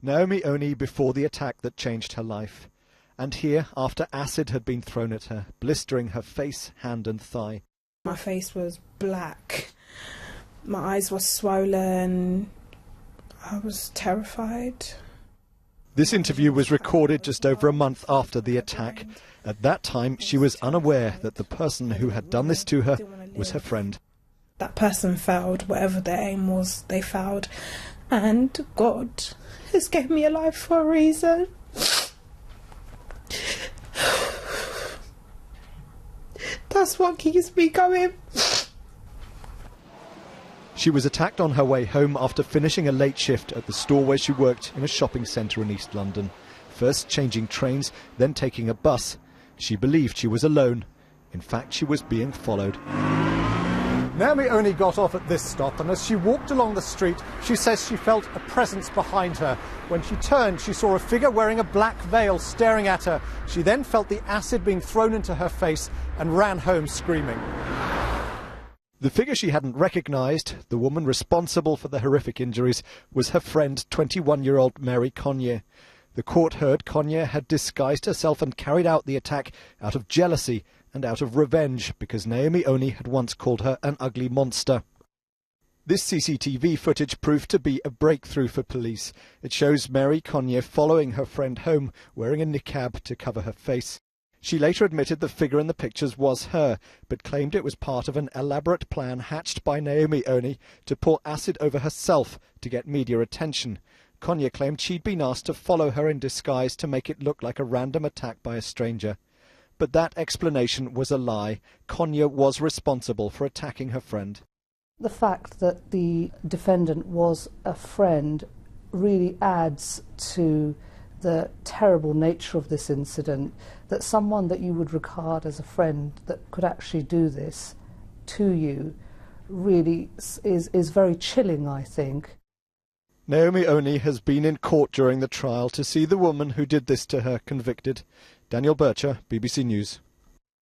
Naomi Oni before the attack that changed her life. And here, after acid had been thrown at her, blistering her face, hand and thigh. My face was black. My eyes were swollen. I was terrified. This interview was recorded just over a month after the attack. At that time, she was unaware that the person who had done this to her was her friend. That person failed. Whatever their aim was, they failed. And God has given me a life for a reason. That's what keeps me going. She was attacked on her way home after finishing a late shift at the store where she worked in a shopping centre in East London. First changing trains, then taking a bus. She believed she was alone. In fact, she was being followed. Naomi Oni got off at this stop, and as she walked along the street, she says she felt a presence behind her. When she turned, she saw a figure wearing a black veil staring at her. She then felt the acid being thrown into her face and ran home screaming. The figure she hadn't recognised, the woman responsible for the horrific injuries, was her friend, 21-year-old Mary Konye. The court heard Konye had disguised herself and carried out the attack out of jealousy and out of revenge because Naomi Oni had once called her an ugly monster. This CCTV footage proved to be a breakthrough for police. It shows Mary Konye following her friend home, wearing a niqab to cover her face. She later admitted the figure in the pictures was her, but claimed it was part of an elaborate plan hatched by Naomi Oni to pour acid over herself to get media attention. Konye claimed she'd been asked to follow her in disguise to make it look like a random attack by a stranger. But that explanation was a lie. Konye was responsible for attacking her friend. The fact that the defendant was a friend really adds to the terrible nature of this incident, that someone that you would regard as a friend that could actually do this to you really is very chilling, I think. Naomi Oni has been in court during the trial to see the woman who did this to her convicted. Daniel Bircher, BBC News.